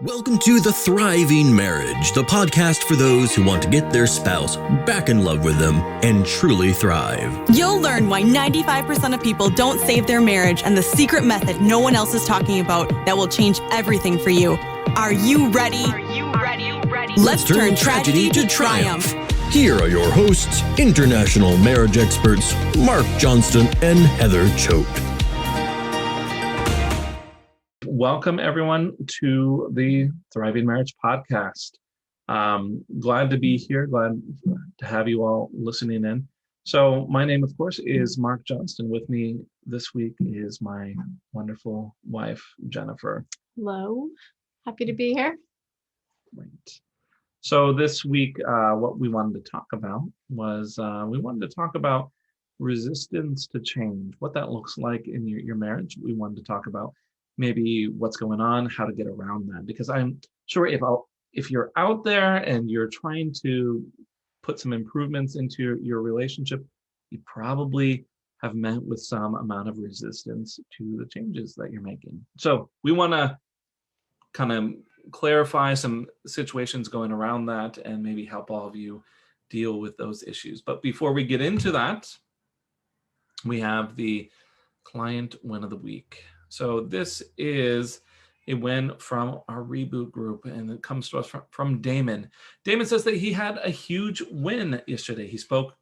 Welcome to The Thriving Marriage, the podcast for those who want to get their spouse back in love with them and truly thrive. You'll learn why 95% of people don't save their marriage and the secret method no one else is talking about that will change everything for you. Are you ready? Let's turn tragedy to triumph. Here are your hosts, international marriage experts, Marc, Johnston, and Heather Choate. Welcome, everyone, to the Thriving Marriage podcast. Glad to be here. Glad to have you all listening in. So my name, of course, is Marc Johnston. With me this week is my wonderful wife, Jennifer. Hello. Happy to be here. Great. So this week, what we wanted to talk about was we wanted to talk about resistance to change, what that looks like in your marriage. We wanted to talk about maybe what's going on, how to get around that. Because I'm sure if you're out there and you're trying to put some improvements into your relationship, you probably have met with some amount of resistance to the changes that you're making. So we want to kind of clarify some situations going around that and maybe help all of you deal with those issues. But before we get into that, we have the client win of the week. So this is a win from our reboot group, and it comes to us from Damon. Damon says that he had a huge win yesterday. He spoke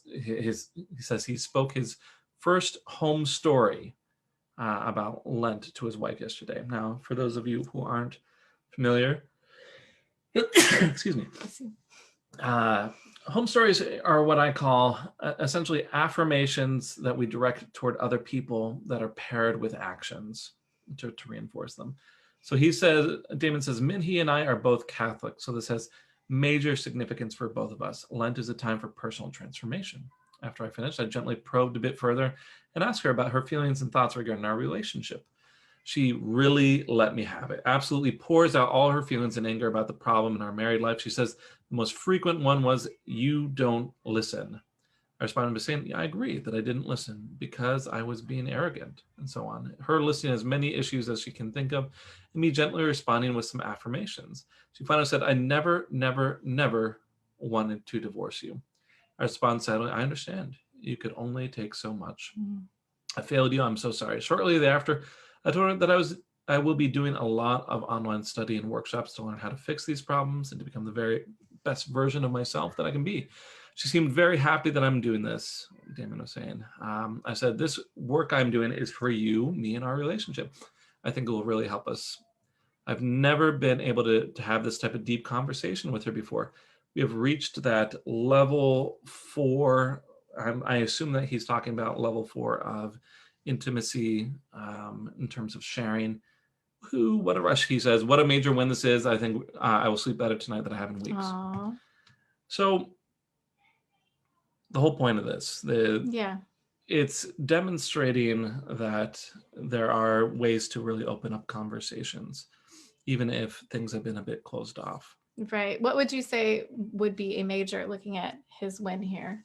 he says he spoke his first home story about Lent to his wife yesterday. Now, for those of you who aren't familiar, excuse me. Home stories are what I call essentially affirmations that we direct toward other people that are paired with actions to reinforce them. So Damon says, Minhee and I are both Catholic, so this has major significance for both of us. Lent is a time for personal transformation. After I finished, I gently probed a bit further and asked her about her feelings and thoughts regarding our relationship. She really let me have it. Absolutely pours out all her feelings and anger about the problem in our married life. She says the most frequent one was, you don't listen. I responded by saying, yeah, I agree that I didn't listen because I was being arrogant and so on. Her listing as many issues as she can think of and me gently responding with some affirmations. She finally said, I never, never, never wanted to divorce you. I responded sadly, I understand. You could only take so much. I failed you. I'm so sorry. Shortly thereafter, I told her that I will be doing a lot of online study and workshops to learn how to fix these problems and to become the very best version of myself that I can be. She seemed very happy that I'm doing this, Damon was saying. I said, this work I'm doing is for you, me, and our relationship. I think it will really help us. I've never been able to have this type of deep conversation with her before. We have reached that level 4. I assume that he's talking about level 4 of intimacy in terms of sharing. What a rush, he says. What a major win this is. I think I will sleep better tonight than I have in weeks. Aww. So the whole point of this, it's demonstrating that there are ways to really open up conversations, even if things have been a bit closed off. Right. What would you say would be a major, looking at his win here?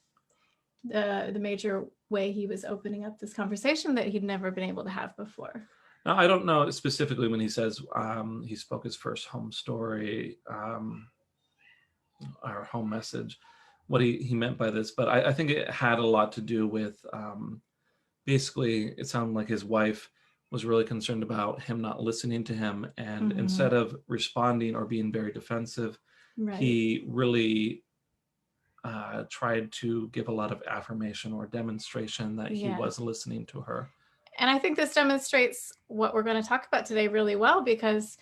The major way he was opening up this conversation that he'd never been able to have before. Now, I don't know specifically when he says he spoke his first home story or home message, what he meant by this, but I think it had a lot to do with basically it sounded like his wife was really concerned about him not listening to him, and instead of responding or being very defensive, he really tried to give a lot of affirmation or demonstration that he was listening to her. And I think this demonstrates what we're going to talk about today really well, because,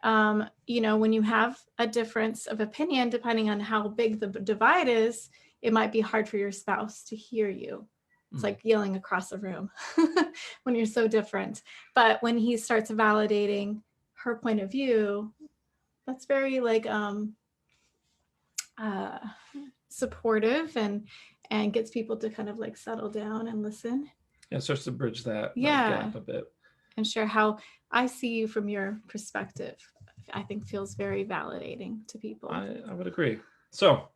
when you have a difference of opinion, depending on how big the divide is, it might be hard for your spouse to hear you. It's like yelling across the room when you're so different. But when he starts validating her point of view, that's very supportive and gets people to kind of settle down and listen. Yeah, it starts to bridge that gap a bit. And share how I see you from your perspective. I think feels very validating to people. I would agree. So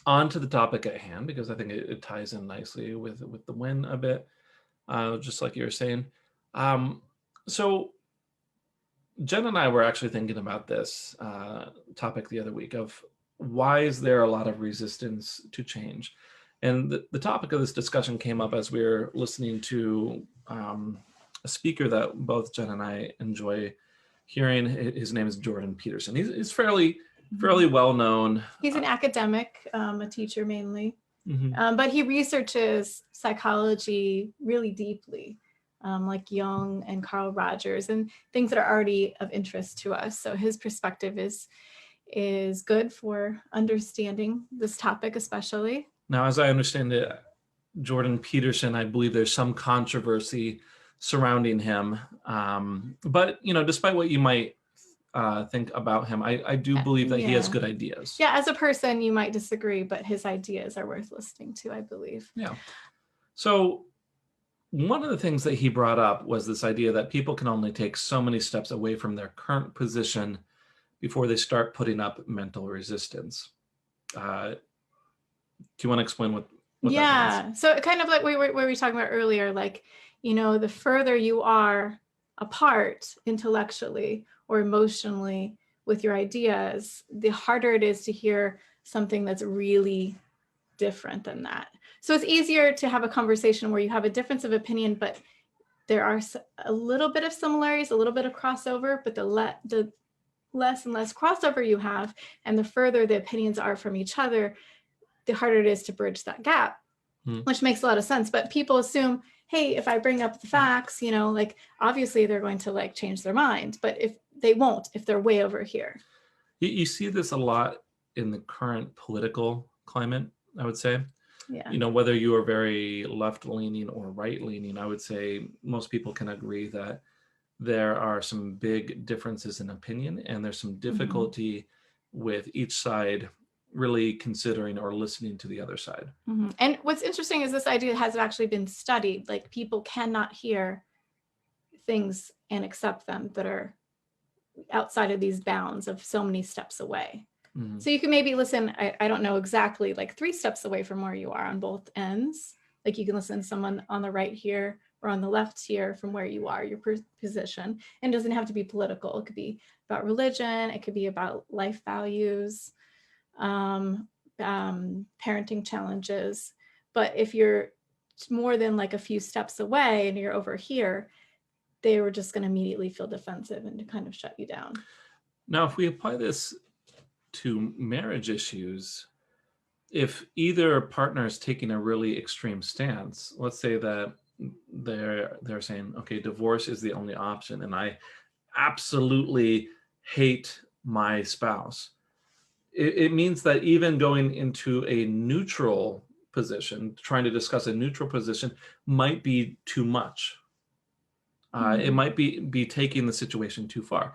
on to the topic at hand, because I think it ties in nicely with the win a bit, just like you were saying. So Jen and I were actually thinking about this topic the other week of why is there a lot of resistance to change? And the topic of this discussion came up as we were listening to a speaker that both Jen and I enjoy hearing. His name is Jordan Peterson. He's fairly well known. He's an academic, a teacher mainly, Mm-hmm. but he researches psychology really deeply, like Jung and Carl Rogers and things that are already of interest to us. So his perspective is good for understanding this topic, especially. Now, as I understand it, Jordan Peterson, I believe there's some controversy surrounding him. But, despite what you might think about him, I do believe that he has good ideas. Yeah, as a person, you might disagree, but his ideas are worth listening to, I believe. Yeah. So one of the things that he brought up was this idea that people can only take so many steps away from their current position before they start putting up mental resistance. Do you want to explain what that means? So kind of like we were talking about earlier, like, the further you are apart intellectually or emotionally with your ideas, the harder it is to hear something that's really different than that. So it's easier to have a conversation where you have a difference of opinion, but there are a little bit of similarities, a little bit of crossover, but the less and less crossover you have, and the further the opinions are from each other, the harder it is to bridge that gap, which makes a lot of sense. But people assume, hey, if I bring up the facts, like obviously they're going to like change their mind, but if they won't, if they're way over here. You see this a lot in the current political climate, I would say. Yeah. Whether you are very left-leaning or right-leaning, I would say most people can agree that there are some big differences in opinion, and there's some difficulty with each side really considering or listening to the other side. And what's interesting is this idea has actually been studied. Like, people cannot hear things and accept them that are outside of these bounds of so many steps away. So you can maybe listen, I don't know exactly, like 3 steps away from where you are on both ends. Like you can listen to someone on the right here or on the left here from where you are, your position. And it doesn't have to be political. It could be about religion. It could be about life values, parenting challenges. But if you're more than like a few steps away and you're over here, they were just going to immediately feel defensive and to kind of shut you down. Now, if we apply this to marriage issues, if either partner is taking a really extreme stance, let's say that they're saying, okay, divorce is the only option, and I absolutely hate my spouse. It means that even going into a neutral position, trying to discuss a neutral position, might be too much. It might be taking the situation too far.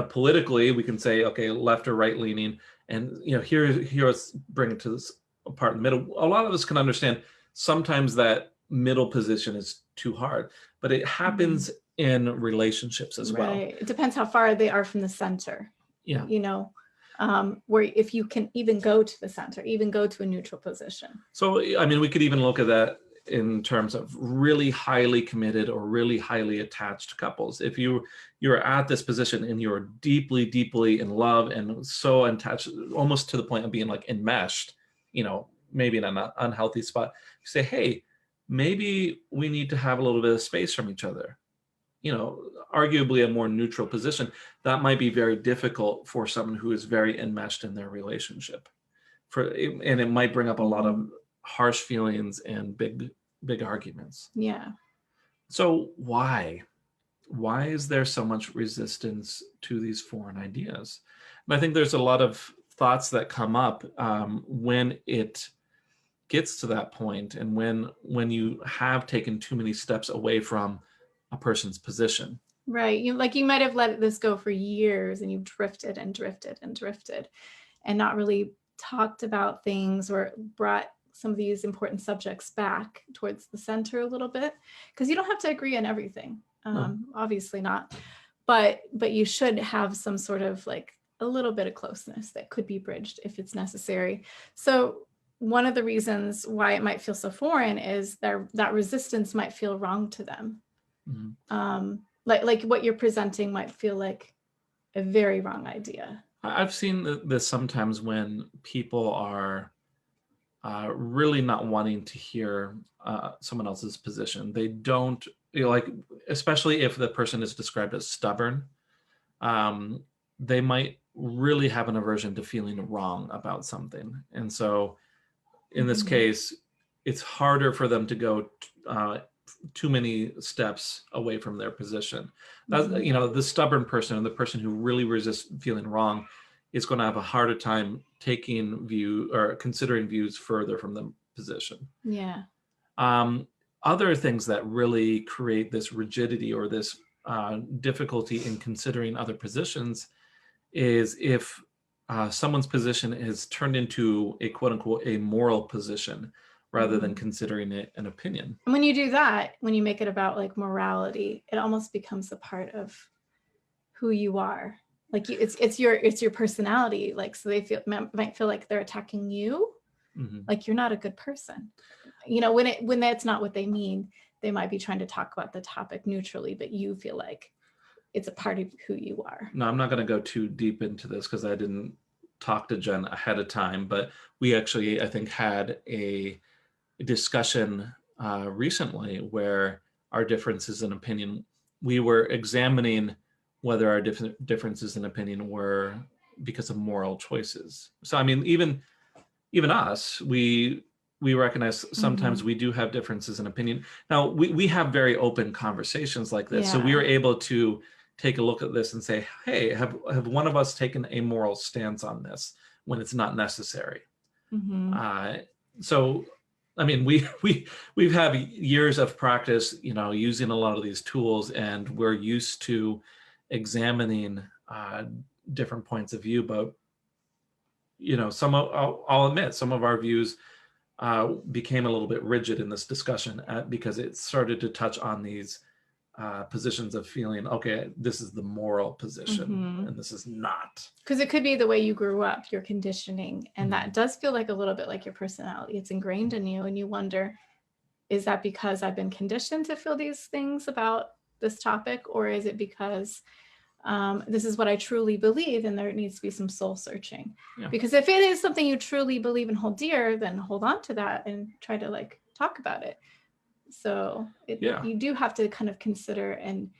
Politically, we can say, okay, left or right leaning, and here let's bring it to this part in the middle. A lot of us can understand sometimes that middle position is too hard, but it happens in relationships as well. Right. It depends how far they are from the center. Yeah. Where if you can even go to the center, even go to a neutral position. So, we could even look at that in terms of really highly committed or really highly attached couples. If you're at this position and you're deeply, deeply in love and so attached, almost to the point of being like enmeshed, maybe in an unhealthy spot, you say, hey, maybe we need to have a little bit of space from each other. Arguably a more neutral position, that might be very difficult for someone who is very enmeshed in their relationship. And it might bring up a lot of harsh feelings and big arguments. Yeah. So why is there so much resistance to these foreign ideas? And I think there's a lot of thoughts that come up when it gets to that point, and when you have taken too many steps away from a person's position. Right. You might have let this go for years, and you've drifted and drifted and drifted, and not really talked about things or brought some of these important subjects back towards the center a little bit, because you don't have to agree on everything. Obviously not, but you should have some sort of like a little bit of closeness that could be bridged if it's necessary. So one of the reasons why it might feel so foreign is that resistance might feel wrong to them. Like what you're presenting might feel like a very wrong idea. I've seen this sometimes when people are really not wanting to hear someone else's position. They don't, like, especially if the person is described as stubborn, they might really have an aversion to feeling wrong about something. And so in this case, it's harder for them to go too many steps away from their position. The stubborn person, and the person who really resists feeling wrong, is going to have a harder time taking view or considering views further from the position. Yeah. Other things that really create this rigidity or this difficulty in considering other positions is if someone's position is turned into a quote unquote a moral position rather than considering it an opinion. And when you do that, when you make it about like morality, it almost becomes a part of who you are. Like it's your personality. Like, so they might feel like they're attacking you. Like you're not a good person. When that's not what they mean, they might be trying to talk about the topic neutrally, but you feel like it's a part of who you are. No, I'm not going to go too deep into this because I didn't talk to Jen ahead of time, but we actually, I think, had a discussion recently where our differences in opinion, we were examining whether our differences in opinion were because of moral choices. So, I mean, even us, we recognize sometimes we do have differences in opinion. Now, we have very open conversations like this. Yeah. So we were able to take a look at this and say, hey, have one of us taken a moral stance on this when it's not necessary? So, I mean, we've had years of practice, using a lot of these tools, and we're used to examining different points of view. But, I'll admit, some of our views became a little bit rigid in this discussion because it started to touch on these positions of feeling, okay, this is the moral position and this is not. Because it could be the way you grew up, your conditioning, and that does feel like a little bit like your personality. It's ingrained in you, and you wonder, is that because I've been conditioned to feel these things about this topic, or is it because this is what I truly believe and there needs to be some soul searching? Yeah. Because if it is something you truly believe and hold dear, then hold on to that and try to talk about it. So you do have to kind of consider and,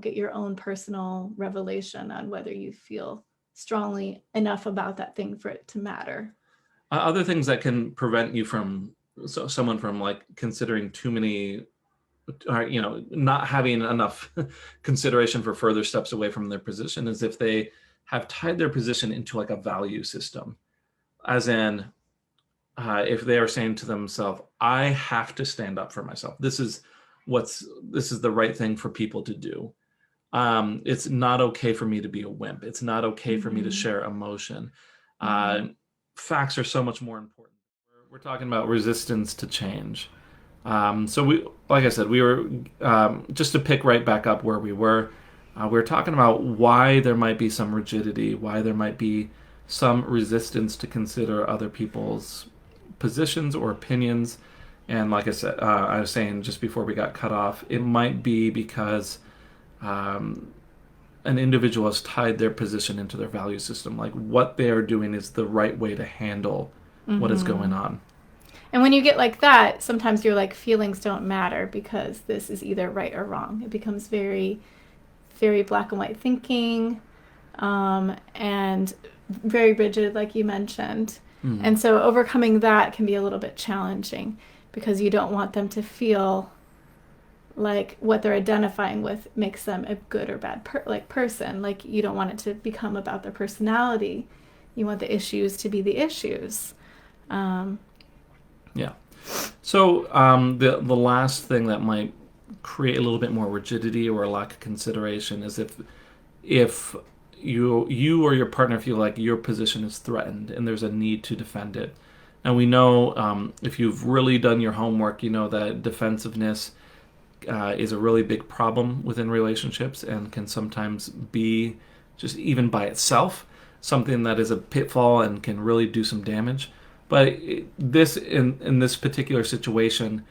get your own personal revelation on whether you feel strongly enough about that thing for it to matter. Other things that can prevent you from someone from considering too many, not having enough consideration for further steps away from their position is if they have tied their position into a value system, as in, if they are saying to themselves, I have to stand up for myself. This is the right thing for people to do. It's not okay for me to be a wimp. It's not okay for me to share emotion. Facts are so much more important. We're talking about resistance to change. So we, like I said, we were, just to pick right back up where we were talking about why there might be some rigidity, why there might be some resistance to consider other people's positions or opinions. And like I said, I was saying just before we got cut off, it might be because an individual has tied their position into their value system. Like what they are doing is the right way to handle what is going on. And when you get like that, sometimes you're like, feelings don't matter because this is either right or wrong. It becomes very, very black and white thinking, and very rigid, like you mentioned. And so overcoming that can be a little bit challenging because you don't want them to feel like what they're identifying with makes them a good or bad person. Like you don't want it to become about their personality. You want the issues to be the issues. Yeah. So the last thing that might create a little bit more rigidity or a lack of consideration is if you or your partner feel like your position is threatened and there's a need to defend it. And we know if you've really done your homework, you know that defensiveness is a really big problem within relationships and can sometimes be just even by itself something that is a pitfall and can really do some damage. But this in this particular situation,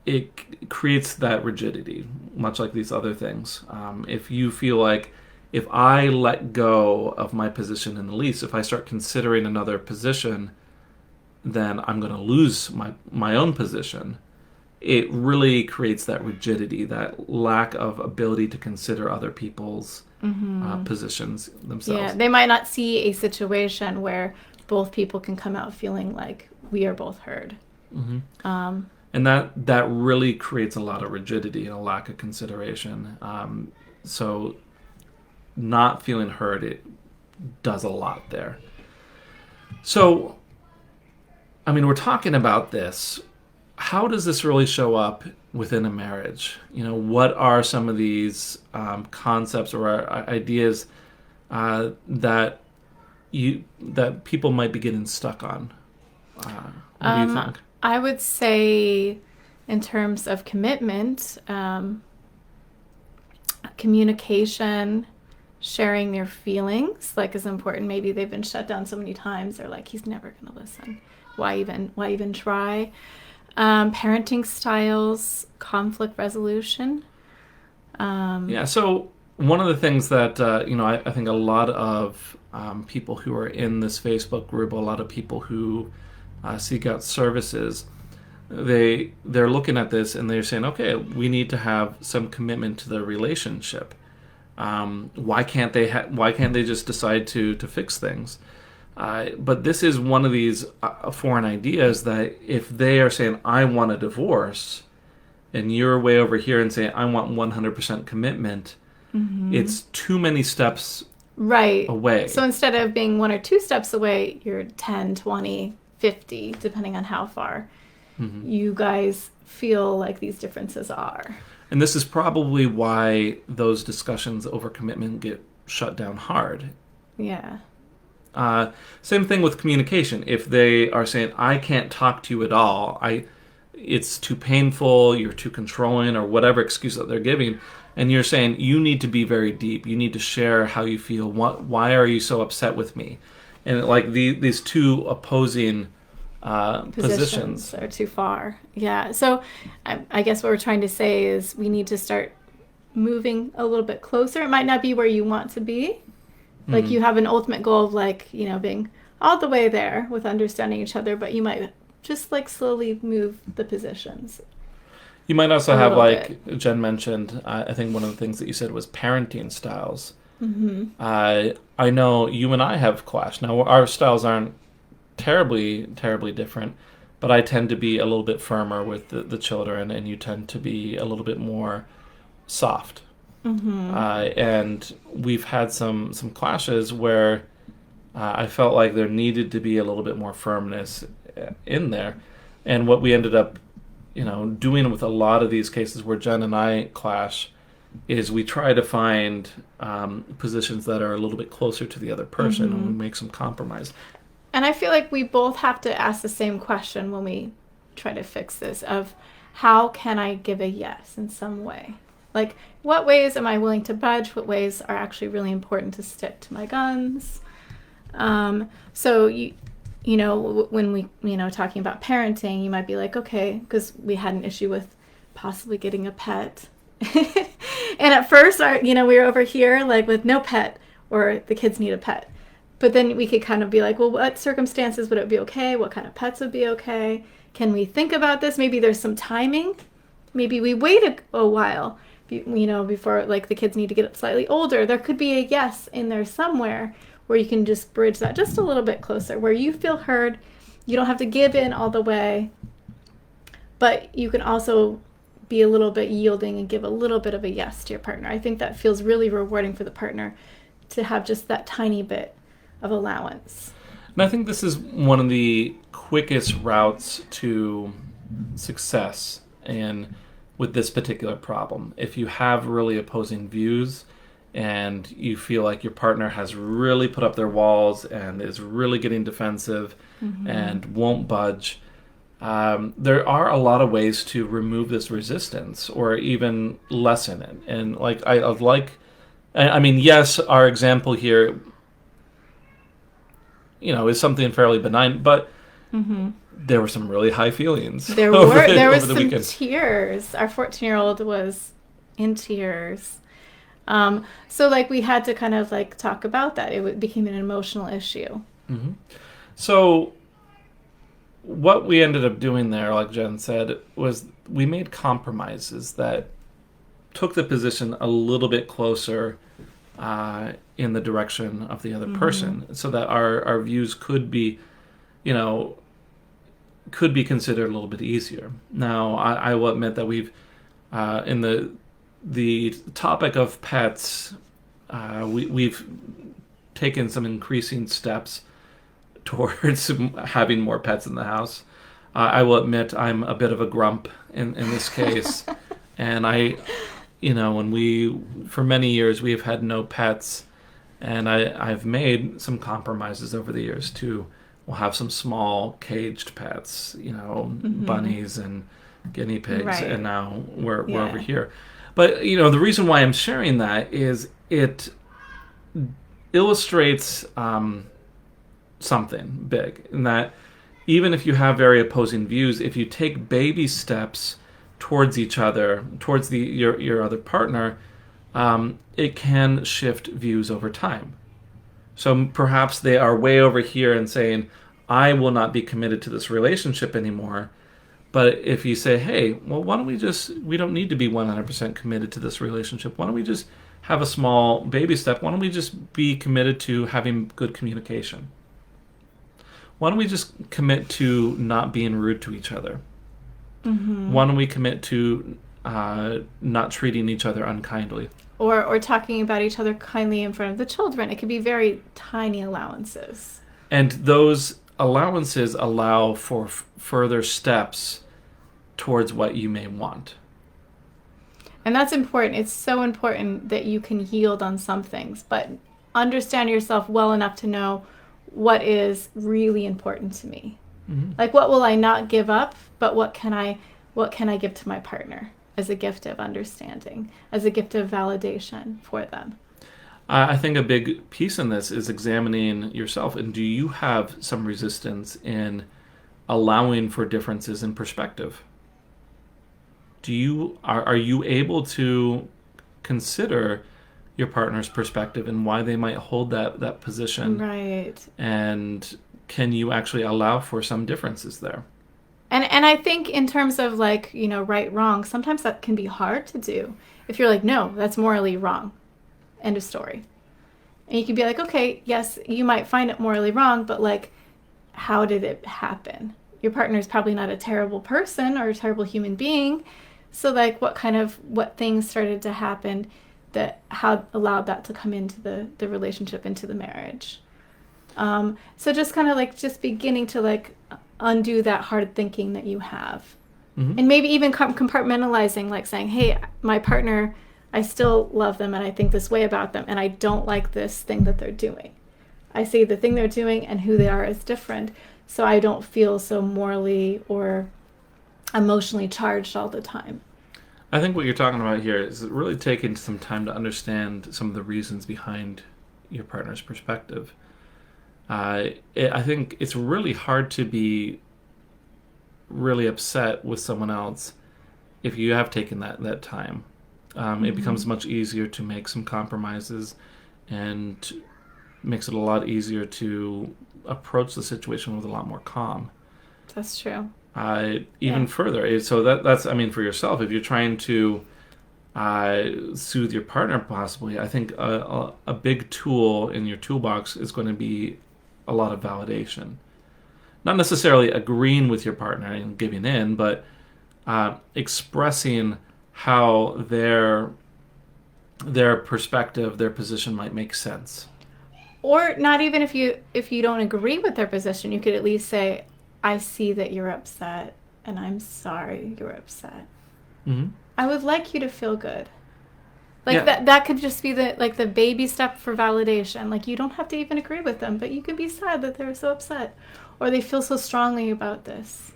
it creates that rigidity, much like these other things. If you feel like if I let go of my position in the lease, if I start considering another position, then I'm going to lose my own position. It really creates that rigidity, that lack of ability to consider other people's positions themselves. Yeah, they might not see a situation where both people can come out feeling like we are both heard. And that really creates a lot of rigidity and a lack of consideration. So not feeling heard, it does a lot there. So, I mean, we're talking about this. How does this really show up within a marriage? You know, what are some of these concepts or ideas that people might be getting stuck on? What do you think? I would say, in terms of commitment, communication, sharing your feelings, like, is important. Maybe they've been shut down so many times, they're like, he's never going to listen. Why even try? Parenting styles, conflict resolution. So one of the things that, I think a lot of people who are in this Facebook group, a lot of people who seek out services, they're looking at this and they're saying, okay, we need to have some commitment to the relationship. Why can't they just decide to fix things? But this is one of these foreign ideas that if they are saying, I want a divorce, and you're way over here and saying, I want 100% commitment, it's too many steps away. So instead of being 1 or 2 steps away, you're 10, 20, 50, depending on how far you guys feel like these differences are. And this is probably why those discussions over commitment get shut down hard. Yeah. Same thing with communication. If they are saying, I can't talk to you at all, it's too painful, you're too controlling, or whatever excuse that they're giving, and you're saying, you need to be very deep, you need to share how you feel, why are you so upset with me? And like these two opposing positions are too far. Yeah. So I guess what we're trying to say is we need to start moving a little bit closer. It might not be where you want to be. Like you have an ultimate goal of being all the way there with understanding each other, but you might just slowly move the positions. You might also have, like Jen mentioned, I think one of the things that you said was parenting styles. I know you and I have clashed. Now, our styles aren't terribly, terribly different, but I tend to be a little bit firmer with the children, and you tend to be a little bit more soft. And we've had some clashes where I felt like there needed to be a little bit more firmness in there. And what we ended up, doing with a lot of these cases where Jen and I clash is we try to find positions that are a little bit closer to the other person and we make some compromise. And I feel like we both have to ask the same question when we try to fix this of how can I give a yes in some way? Like, what ways am I willing to budge? What ways are actually really important to stick to my guns? So, when we, talking about parenting, you might be like, okay, because we had an issue with possibly getting a pet. And at first, we were over here, like, with no pet, or the kids need a pet. But then we could kind of be like, well, what circumstances would it be okay? What kind of pets would be okay? Can we think about this? Maybe there's some timing. Maybe we wait a while, before, like, the kids need to get slightly older. There could be a yes in there somewhere where you can just bridge that just a little bit closer, where you feel heard. You don't have to give in all the way, but you can also be a little bit yielding and give a little bit of a yes to your partner. I think that feels really rewarding for the partner to have just that tiny bit of allowance. And I think this is one of the quickest routes to success with this particular problem. If you have really opposing views and you feel like your partner has really put up their walls and is really getting defensive and won't budge, there are a lot of ways to remove this resistance or even lessen it. And yes, our example here, is something fairly benign, but there were some really high feelings. There were some tears. Our 14-year-old was in tears. So like we had to kind of like talk about that. It became an emotional issue. Mm-hmm. So what we ended up doing there, like Jen said, was we made compromises that took the position a little bit closer in the direction of the other person, so that our views could be, could be considered a little bit easier. Now, I will admit that we've, in the topic of pets, we've taken some increasing steps towards having more pets in the house. I will admit I'm a bit of a grump in this case. And for many years we've had no pets, and I've made some compromises over the years too. We'll have some small caged pets, bunnies and guinea pigs, right. And now we're over here. But, the reason why I'm sharing that is it illustrates something big, in that even if you have very opposing views, if you take baby steps towards each other, towards your other partner, it can shift views over time. So perhaps they are way over here and saying, I will not be committed to this relationship anymore. But if you say, hey, well, why don't we don't need to be 100% committed to this relationship. Why don't we just have a small baby step? Why don't we just be committed to having good communication? Why don't we just commit to not being rude to each other? Mm-hmm. Why don't we commit to not treating each other unkindly? Or talking about each other kindly in front of the children. It could be very tiny allowances. And those allowances allow for further steps towards what you may want. And that's important. It's so important that you can yield on some things, but understand yourself well enough to know what is really important to me. Mm-hmm. Like, what will I not give up, but what can I give to my partner as a gift of understanding, as a gift of validation for them? I think a big piece in this is examining yourself. And do you have some resistance in allowing for differences in perspective? Are you able to consider your partner's perspective and why they might hold that position? Right. And can you actually allow for some differences there? And I think in terms of right, wrong, sometimes that can be hard to do. If you're like, no, that's morally wrong. End of story. And you can be like, okay, yes, you might find it morally wrong, but how did it happen? Your partner is probably not a terrible person or a terrible human being. So what things started to happen that how allowed that to come into the relationship, into the marriage. So just kind of just beginning to undo that hard thinking that you have. Mm-hmm. And maybe even compartmentalizing, saying, hey, my partner, I still love them and I think this way about them, and I don't like this thing that they're doing. I see the thing they're doing and who they are is different, so I don't feel so morally or emotionally charged all the time. I think what you're talking about here is really taking some time to understand some of the reasons behind your partner's perspective. I think it's really hard to be really upset with someone else if you have taken that time. Mm-hmm. It becomes much easier to make some compromises, and makes it a lot easier to approach the situation with a lot more calm. That's true. Even further, so that's for yourself, if you're trying to soothe your partner, possibly, I think a big tool in your toolbox is going to be a lot of validation. Not necessarily agreeing with your partner and giving in, but expressing how their perspective, their position might make sense. Or not even if you don't agree with their position, you could at least say, I see that you're upset, and I'm sorry you're upset. Mm-hmm. I would like you to feel good. That could just be the baby step for validation. You don't have to even agree with them, but you could be sad that they're so upset, or they feel so strongly about this.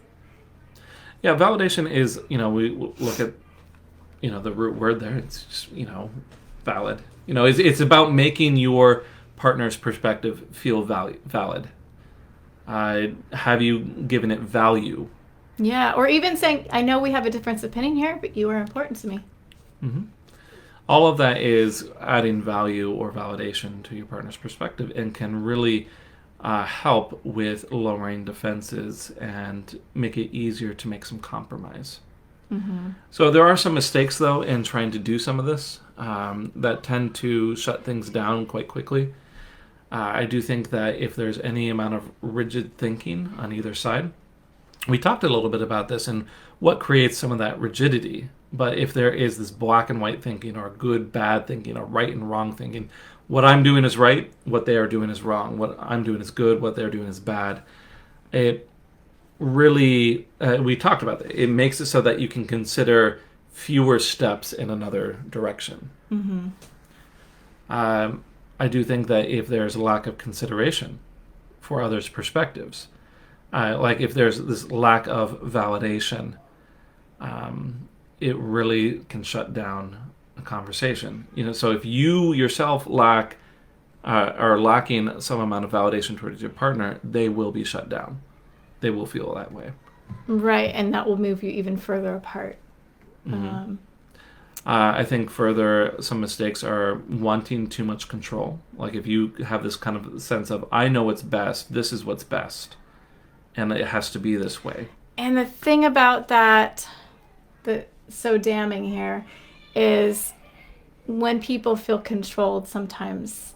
Yeah, validation is, we look at, the root word there. It's just, valid. It's about making your partner's perspective feel valid. Have you given it value? Yeah, or even saying, I know we have a difference of opinion here, but you are important to me. Mm-hmm. all of that is adding value or validation to your partner's perspective and can really help with lowering defenses and make it easier to make some compromise. Mm-hmm. So there are some mistakes, though, in trying to do some of this that tend to shut things down quite quickly. I do think that if there's any amount of rigid thinking on either side, we talked a little bit about this and what creates some of that rigidity. But if there is this black and white thinking or good, bad thinking or right and wrong thinking, what I'm doing is right, what they are doing is wrong. What I'm doing is good, what they're doing is bad. It really, we talked about that. It makes it so that you can consider fewer steps in another direction. Mm-hmm. I do think that if there's a lack of consideration for others' perspectives, like if there's this lack of validation, it really can shut down a conversation. So if you yourself are lacking some amount of validation towards your partner, they will be shut down. They will feel that way. Right, and that will move you even further apart. Mm-hmm. I think further, some mistakes are wanting too much control. Like if you have this kind of sense of, I know what's best, this is what's best, and it has to be this way. And the thing about that that's so damning here is when people feel controlled, sometimes,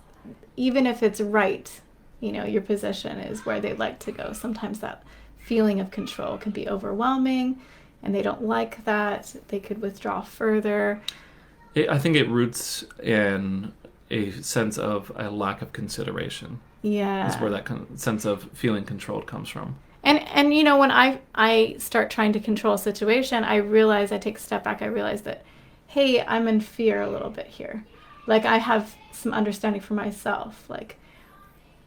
even if it's right, your position is where they'd like to go. Sometimes that feeling of control can be overwhelming, and they don't like that. They could withdraw further. I think it roots in a sense of a lack of consideration. Yeah. That's where that sense of feeling controlled comes from. And when I start trying to control a situation, I take a step back. I realize that, hey, I'm in fear a little bit here. Like I have some understanding for myself.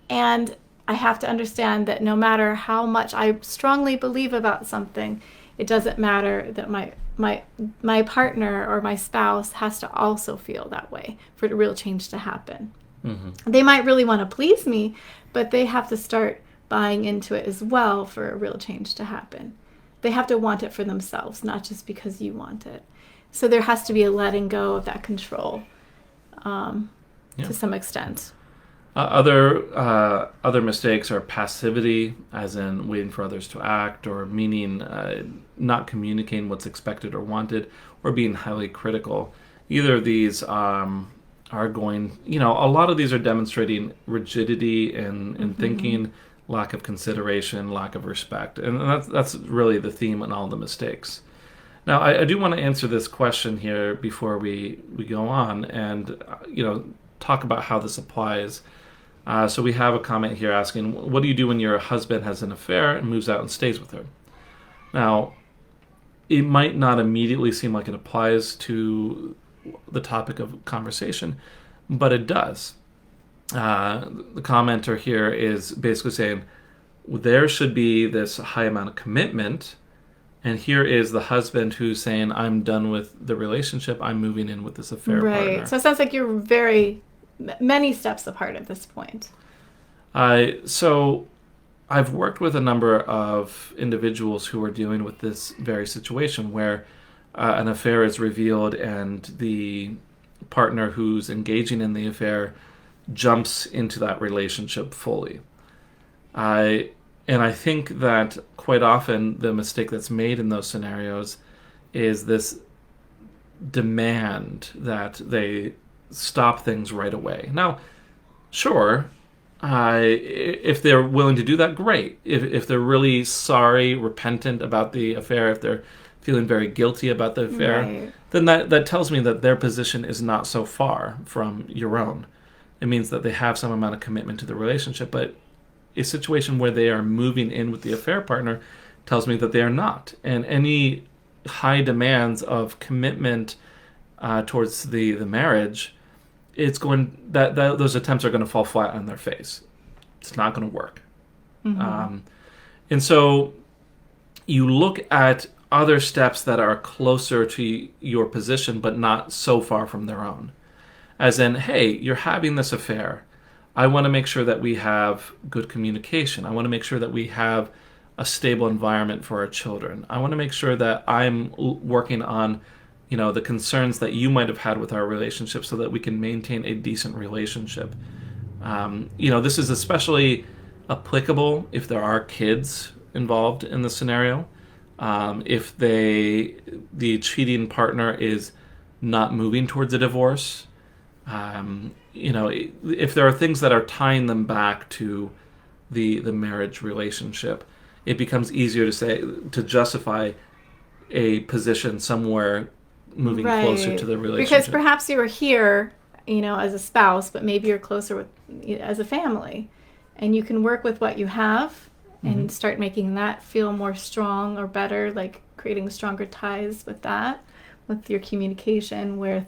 And I have to understand that no matter how much I strongly believe about something, it doesn't matter that my partner or my spouse has to also feel that way for the real change to happen. Mm-hmm. They might really want to please me, but they have to start buying into it as well for a real change to happen. They have to want it for themselves, not just because you want it. So there has to be a letting go of that control to some extent. Other mistakes are passivity, as in waiting for others to act, or meaning not communicating what's expected or wanted, or being highly critical. Either of these are going, a lot of these are demonstrating rigidity in Mm-hmm. thinking, lack of consideration, lack of respect. And that's really the theme in all the mistakes. Now, I do want to answer this question here before we go on and, talk about how this applies. So we have a comment here asking, what do you do when your husband has an affair and moves out and stays with her? Now, it might not immediately seem like it applies to the topic of conversation, but it does. The commenter here is basically saying there should be this high amount of commitment, and here is the husband who's saying, I'm done with the relationship, I'm moving in with this affair partner. Right. So it sounds like you're very many steps apart at this point. So I've worked with a number of individuals who are dealing with this very situation where an affair is revealed and the partner who's engaging in the affair jumps into that relationship fully. And I think that quite often the mistake that's made in those scenarios is this demand that they stop things right away. Now, sure, if they're willing to do that, great. If they're really sorry, repentant about the affair, if they're feeling very guilty about the affair, right, then that tells me that their position is not so far from your own. It means that they have some amount of commitment to the relationship, but a situation where they are moving in with the affair partner tells me that they are not. And any high demands of commitment towards the marriage, it's going that those attempts are going to fall flat on their face. It's not going to work. Mm-hmm. And so you look at other steps that are closer to your position, but not so far from their own. As in, hey, you're having this affair. I want to make sure that we have good communication. I want to make sure that we have a stable environment for our children. I want to make sure that I'm working on, the concerns that you might have had with our relationship so that we can maintain a decent relationship. This is especially applicable if there are kids involved in the scenario. If the cheating partner is not moving towards a divorce, if there are things that are tying them back to the marriage relationship, it becomes easier to justify a position somewhere moving closer to the relationship. Because perhaps you were here, as a spouse, but maybe you're closer with as a family, and you can work with what you have and start making that feel more strong or better, like creating stronger ties with that, with your communication, with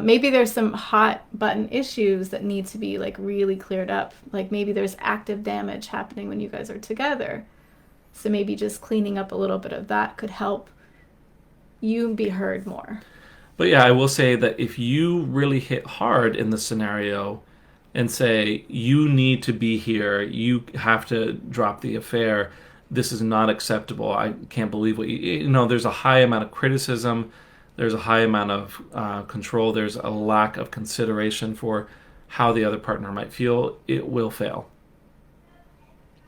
maybe there's some hot button issues that need to be like really cleared up. Like maybe there's active damage happening when you guys are together. So maybe just cleaning up a little bit of that could help you be heard more. But yeah, I will say that if you really hit hard in the scenario and say, you need to be here, you have to drop the affair, this is not acceptable, I can't believe what there's a high amount of criticism, there's a high amount of control, there's a lack of consideration for how the other partner might feel, it will fail.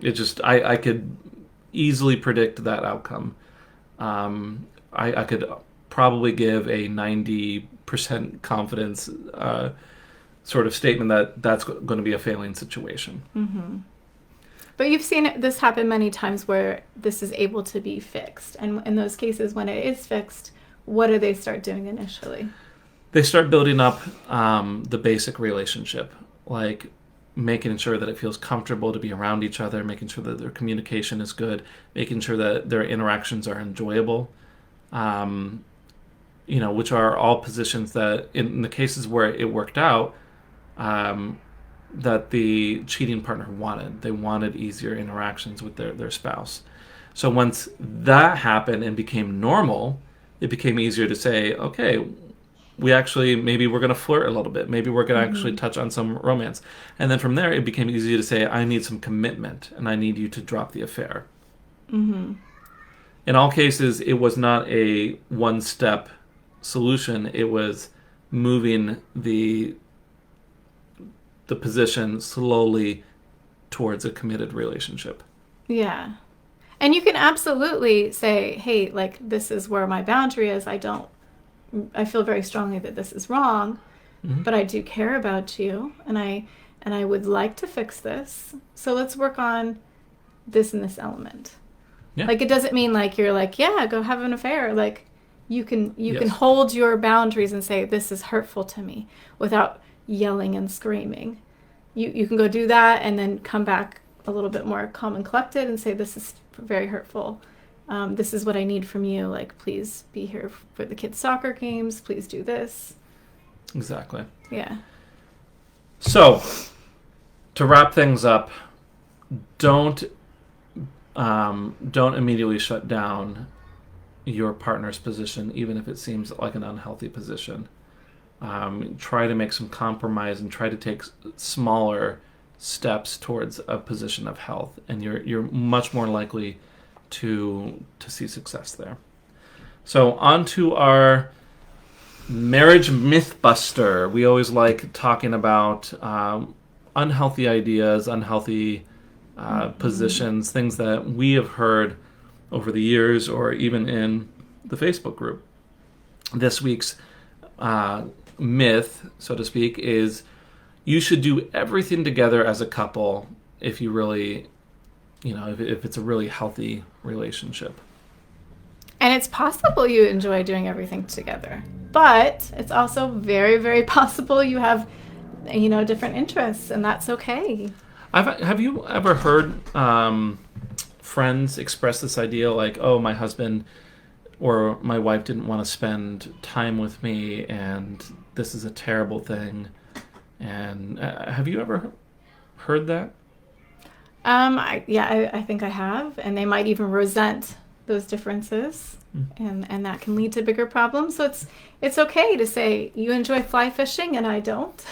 It just, I could easily predict that outcome. I could probably give a 90% confidence sort of statement that that's going to be a failing situation. Mm-hmm. But you've seen this happen many times where this is able to be fixed. And in those cases, when it is fixed, what do they start doing initially? They start building up the basic relationship, like making sure that it feels comfortable to be around each other, making sure that their communication is good, making sure that their interactions are enjoyable, which are all positions that in the cases where it worked out, that the cheating partner wanted. They wanted easier interactions with their spouse. So once that happened and became normal, it became easier to say, okay, maybe we're going to flirt a little bit. Maybe we're going to actually touch on some romance. And then from there, it became easier to say, I need some commitment and I need you to drop the affair. Mm-hmm. In all cases, it was not a one-step solution. It was moving the position slowly towards a committed relationship. Yeah. And you can absolutely say, hey, like, this is where my boundary is. I feel very strongly that this is wrong, but I do care about you, and I would like to fix this. So let's work on this and this element. Yeah. Like, it doesn't mean like you're like, yeah, go have an affair. Like, you can hold your boundaries and say, this is hurtful to me, without yelling and screaming. You can go do that and then come back a little bit more calm and collected and say, this is very hurtful. This is what I need from you. Like, please be here for the kids' soccer games. Please do this. Exactly. Yeah. So, to wrap things up, don't immediately shut down your partner's position, even if it seems like an unhealthy position. Try to make some compromise and try to take smaller steps towards a position of health, and you're much more likely to see success there. So on to our marriage myth buster. We always like talking about unhealthy ideas, unhealthy positions, things that we have heard over the years or even in the Facebook group. This week's myth, so to speak, is you should do everything together as a couple if you really, if it's a really healthy relationship. And it's possible you enjoy doing everything together, but it's also very, very possible you have, different interests, and that's okay. Have you ever heard friends express this idea like, oh, my husband or my wife didn't want to spend time with me, and this is a terrible thing? And have you ever heard that? I think I have, and they might even resent those differences, and that can lead to bigger problems. So it's okay to say you enjoy fly fishing and I don't.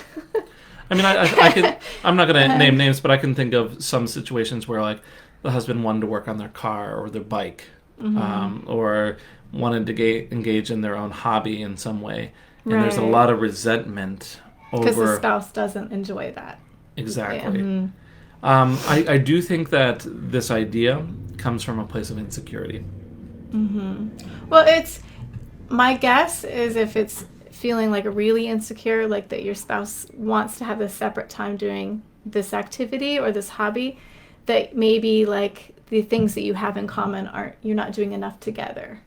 I mean, I can. I'm not going to name names, but I can think of some situations where like the husband wanted to work on their car or their bike, or wanted to engage in their own hobby in some way. And there's a Right. lot of resentment over... Because the spouse doesn't enjoy that. Exactly. Yeah. I do think that this idea comes from a place of insecurity. Well, my guess is if it's feeling like really insecure, like that your spouse wants to have a separate time doing this activity or this hobby, that maybe like the things that you have in common you're not doing enough together.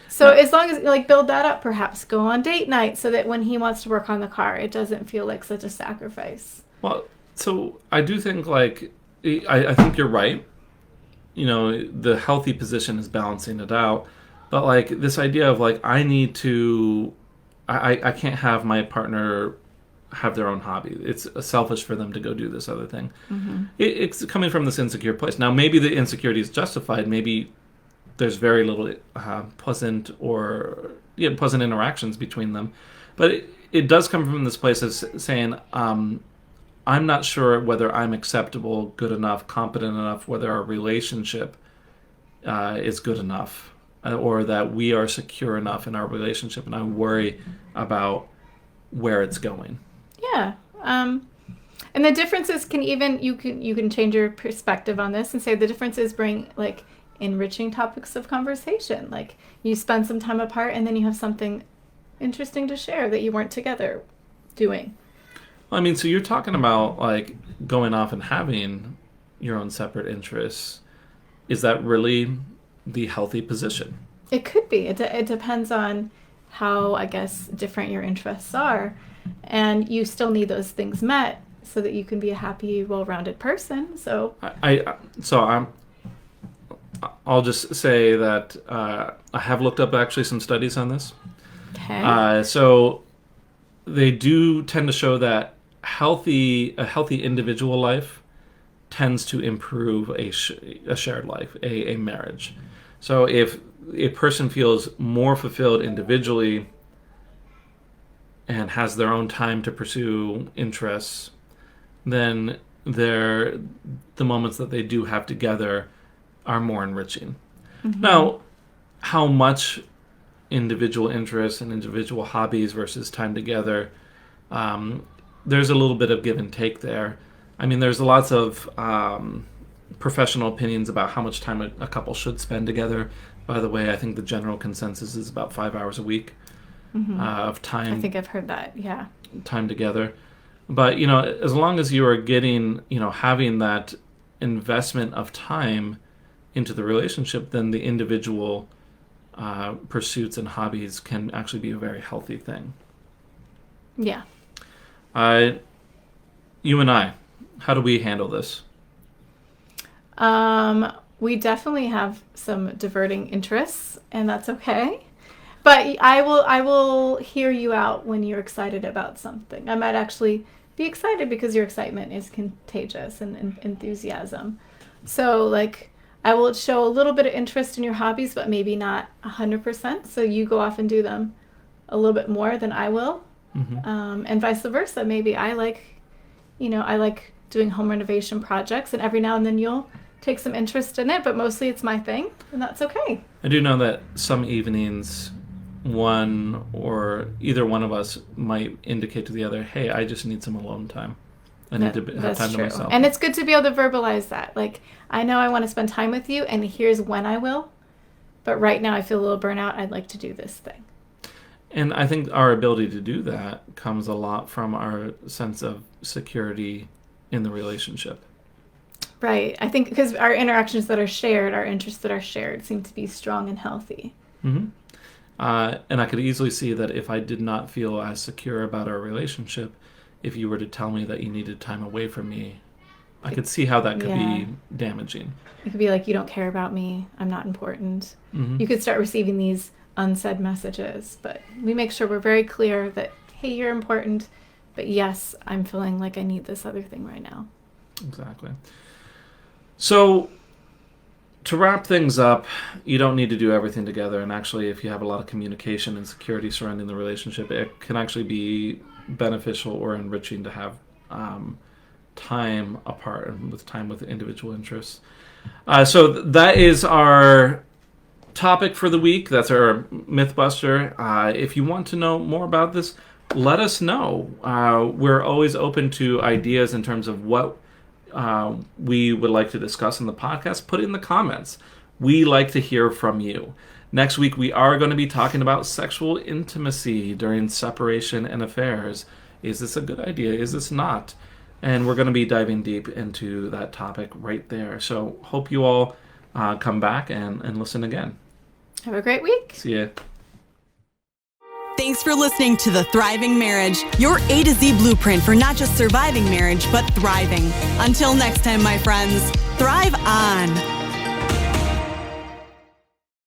So as long as like build that up, perhaps go on date night so that when he wants to work on the car, it doesn't feel like such a sacrifice. Well, so I do think like, I think you're right. You know, the healthy position is balancing it out. But like this idea of like, I can't have my partner have their own hobby. It's selfish for them to go do this other thing. It's coming from this insecure place. Now, maybe the insecurity is justified. Maybe there's very little pleasant interactions between them. But it does come from this place of saying, I'm not sure whether I'm acceptable, good enough, competent enough, whether our relationship is good enough, or that we are secure enough in our relationship, and I worry about where it's going. Yeah. And the differences you can change your perspective on this and say the differences bring like enriching topics of conversation. Like you spend some time apart and then you have something interesting to share that you weren't together doing. I mean, so you're talking about like going off and having your own separate interests. Is that really the healthy position? It could be. It depends on how, I guess, different your interests are. And you still need those things met so that you can be a happy, well-rounded person. So I'll just say that I have looked up actually some studies on this. Okay. So they do tend to show that a healthy individual life tends to improve a shared life, a marriage. So if a person feels more fulfilled individually and has their own time to pursue interests, then the moments that they do have together are more enriching. Now, how much individual interests and individual hobbies versus time together, there's a little bit of give and take there. I mean, there's lots of professional opinions about how much time a couple should spend together. By the way, I think the general consensus is about 5 hours a week of time. I think I've heard that, yeah. Time together. But, you know, as long as you are getting, you know, having that investment of time into the relationship, then the individual pursuits and hobbies can actually be a very healthy thing. Yeah. You and I, how do we handle this? We definitely have some diverting interests, and that's okay. But I will hear you out when you're excited about something. I might actually be excited because your excitement is contagious and enthusiasm. So, like, I will show a little bit of interest in your hobbies, but maybe not 100%. So you go off and do them a little bit more than I will. And vice versa. Maybe I like doing home renovation projects, and every now and then you'll take some interest in it, but mostly it's my thing, and that's okay. I do know that some evenings, one or either one of us might indicate to the other, hey, I just need some alone time. I need to have time to myself. And it's good to be able to verbalize that. Like, I know I want to spend time with you, and here's when I will, but right now I feel a little burnout. I'd like to do this thing. And I think our ability to do that comes a lot from our sense of security in the relationship. Right. I think because our interactions that are shared, our interests that are shared seem to be strong and healthy. And I could easily see that if I did not feel as secure about our relationship, if you were to tell me that you needed time away from me, I could see how that could be damaging. It could be like, you don't care about me. I'm not important. You could start receiving these unsaid messages, but we make sure we're very clear that, hey, you're important, but yes, I'm feeling like I need this other thing right now. Exactly. So to wrap things up, you don't need to do everything together. And actually, if you have a lot of communication and security surrounding the relationship, it can actually be beneficial or enriching to have time apart and with time with individual interests. So that is our topic for the week. That's our Mythbuster. If you want to know more about this, let us know. We're always open to ideas in terms of what we would like to discuss in the podcast. Put it in the comments. We like to hear from you. Next week, we are going to be talking about sexual intimacy during separation and affairs. Is this a good idea? Is this not? And we're going to be diving deep into that topic right there. So hope you all come back and listen again. Have a great week. See ya. Thanks for listening to The Thriving Marriage, your A to Z blueprint for not just surviving marriage, but thriving. Until next time, my friends, thrive on.